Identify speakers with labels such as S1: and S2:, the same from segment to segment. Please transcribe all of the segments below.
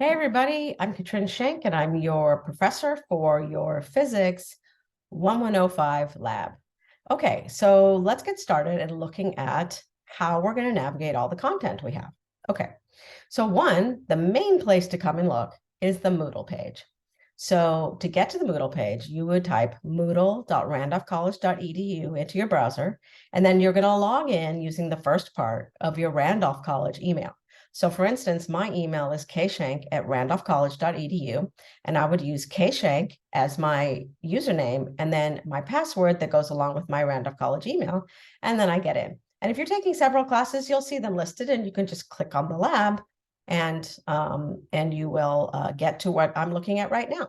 S1: Hey everybody, I'm Katrin Schenk and I'm your professor for your Physics 1105 lab. Okay, so let's get started and looking at how we're going to navigate all the content we have. Okay, so the main place to come and look is the Moodle page. So to get to the Moodle page, you would type moodle.randolphcollege.edu into your browser, and then you're going to log in using the first part of your Randolph College email. So for instance, my email is kshank@randolphcollege.edu, and I would use kshank as my username and then my password that goes along with my Randolph College email, and then I get in. And if you're taking several classes, you'll see them listed and you can just click on the lab and you will get to what I'm looking at right now.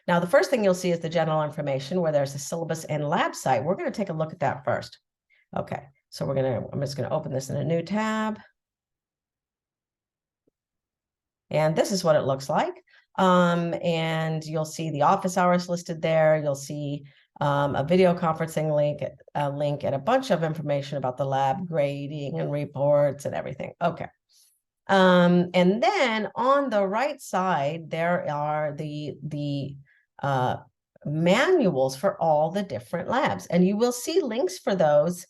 S1: Now, the first thing you'll see is the general information where there's a syllabus and lab site. We're going to take a look at that first. Okay, so I'm just going to open this in a new tab. And this is what it looks like. And you'll see the office hours listed there. You'll see a video conferencing link, and a bunch of information about the lab grading and reports and everything. Okay. And then on the right side, there are the manuals for all the different labs. And you will see links for those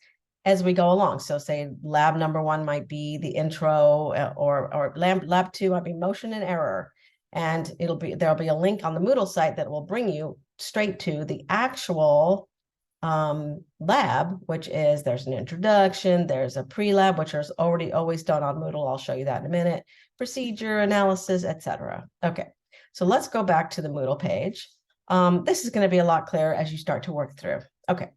S1: as we go along. So say lab number 1 might be the intro, or lab 2 might be motion and error. And there'll be a link on the Moodle site that will bring you straight to the actual lab, which is there's an introduction, there's a pre-lab, which is always done on Moodle. I'll show you that in a minute. Procedure, analysis, etc. Okay, so let's go back to the Moodle page. This is going to be a lot clearer as you start to work through. Okay.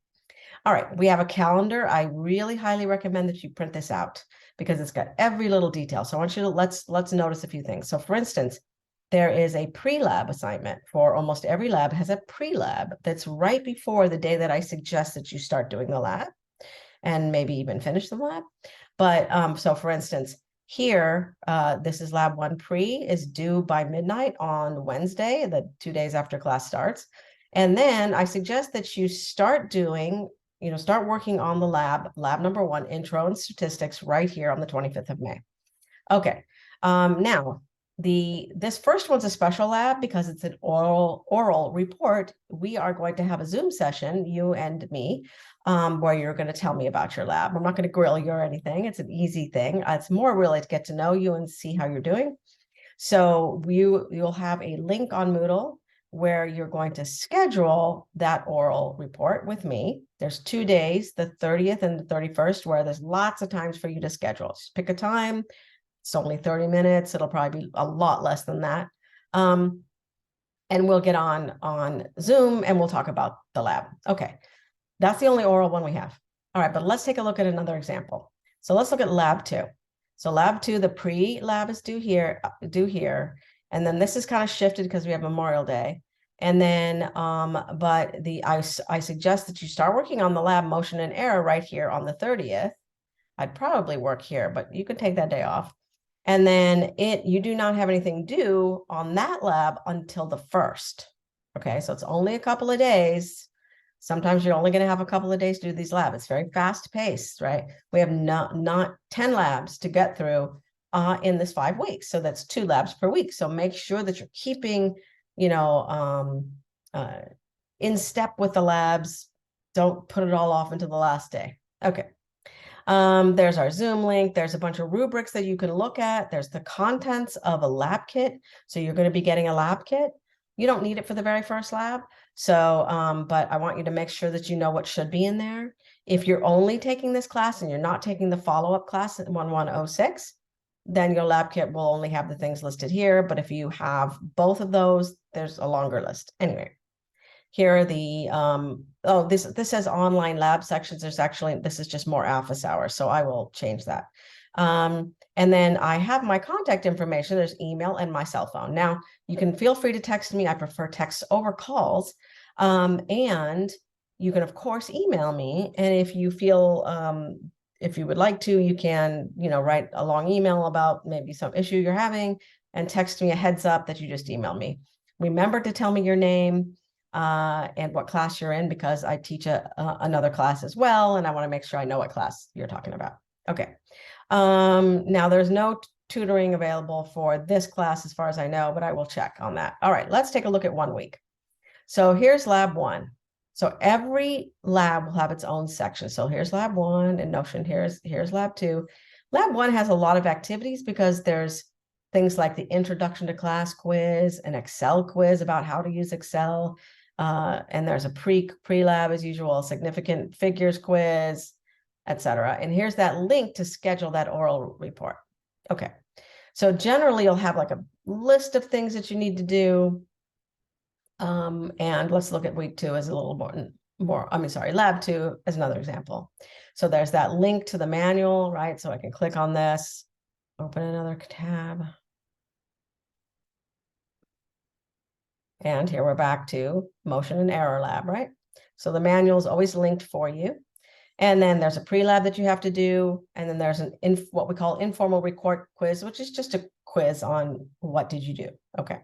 S1: All right, we have a calendar. I really highly recommend that you print this out because it's got every little detail. So I want you to let's notice a few things. So for instance, there is a pre-lab assignment for almost every lab has a pre-lab that's right before the day that I suggest that you start doing the lab and maybe even finish the lab. But so for instance, here, this is lab 1 pre is due by midnight on Wednesday, the 2 days after class starts. And then I suggest that you start working on the lab number 1, intro and statistics, right here on the 25th of May. Okay, now this first one's a special lab because it's an oral report. We are going to have a Zoom session, you and me, where you're going to tell me about your lab. I'm not going to grill you or anything. It's an easy thing. It's more really to get to know you and see how you're doing. So you'll have a link on Moodle where you're going to schedule that oral report with me. There's 2 days, the 30th and the 31st, where there's lots of times for you to schedule. Just pick a time. It's only 30 minutes. It'll probably be a lot less than that. And we'll get on Zoom and we'll talk about the lab. Okay, that's the only oral one we have. All right, but let's take a look at another example. So let's look at lab 2. So lab 2, the pre-lab is due here. And then this is kind of shifted because we have Memorial Day. And then, I suggest that you start working on the lab motion and error right here on the 30th. I'd probably work here, but you could take that day off. And then you do not have anything due on that lab until the 1st. Okay, so it's only a couple of days. Sometimes you're only going to have a couple of days to do these labs. It's very fast paced, right? We have not 10 labs to get through in this 5 weeks. So that's 2 labs per week. So make sure that you're keeping, in step with the labs. Don't put it all off until the last day. Okay. There's our Zoom link. There's a bunch of rubrics that you can look at. There's the contents of a lab kit. So you're going to be getting a lab kit. You don't need it for the very first lab. So, but I want you to make sure that you know what should be in there. If you're only taking this class and you're not taking the follow-up class at 1106, then your lab kit will only have the things listed here. But if you have both of those, there's a longer list. Anyway. Here are the, this says online lab sections. This is just more office hours. So I will change that. And then I have my contact information. There's email and my cell phone. Now you can feel free to text me. I prefer text over calls. And you can of course email me. And if you feel, if you would like to, you can, write a long email about maybe some issue you're having and text me a heads up that you just emailed me. Remember to tell me your name, and what class you're in, because I teach another class as well, and I want to make sure I know what class you're talking about. Okay. Now there's no tutoring available for this class as far as I know, but I will check on that. All right, let's take a look at 1 week. So here's lab 1. So every lab will have its own section. So here's lab 1 in Notion, here's lab 2. Lab 1 has a lot of activities because there's things like the introduction to class quiz, an Excel quiz about how to use Excel, and there's a pre-lab as usual, a significant figures quiz, etc. And here's that link to schedule that oral report. Okay, so generally you'll have like a list of things that you need to do. And let's look at week 2 as a little lab 2 as another example. So there's that link to the manual, right? So I can click on this, open another tab. And here we're back to motion and error lab, right? So the manual is always linked for you. And then there's a pre-lab that you have to do. And then there's what we call informal report quiz, which is just a quiz on what did you do. Okay.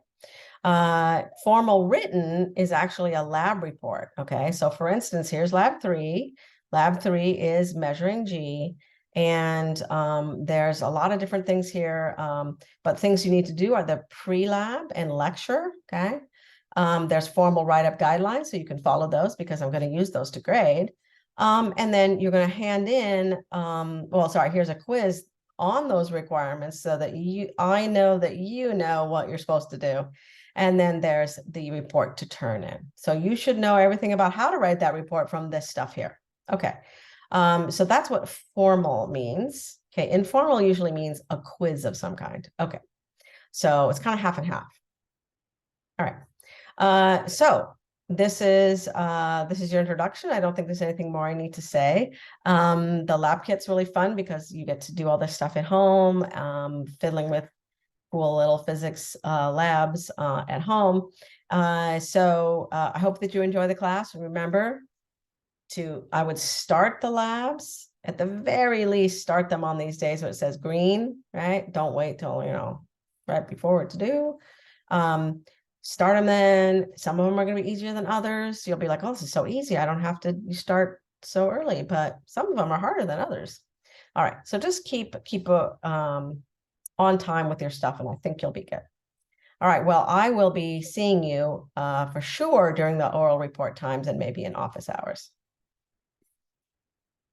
S1: Formal written is actually a lab report. Okay. So for instance, here's lab 3. Lab 3 is measuring G. And there's a lot of different things here. But things you need to do are the pre-lab and lecture. Okay. There's formal write-up guidelines, so you can follow those because I'm going to use those to grade. And then you're going to hand in, here's a quiz on those requirements so that I know that you know what you're supposed to do. And then there's the report to turn in. So you should know everything about how to write that report from this stuff here. Okay. So that's what formal means. Okay. Informal usually means a quiz of some kind. Okay. So it's kind of half and half. All right. So this is your introduction. I don't think there's anything more I need to say. The lab kit's really fun because you get to do all this stuff at home, fiddling with cool little physics labs at home. So I hope that you enjoy the class. Remember I would start the labs, at the very least, start them on these days where it says green, right? Don't wait till, right before it's due. Start them then. Some of them are going to be easier than others. You'll be like, oh, this is so easy. I don't have to start so early, but some of them are harder than others. All right. So just keep on time with your stuff, and I think you'll be good. All right. Well, I will be seeing you for sure during the oral report times and maybe in office hours.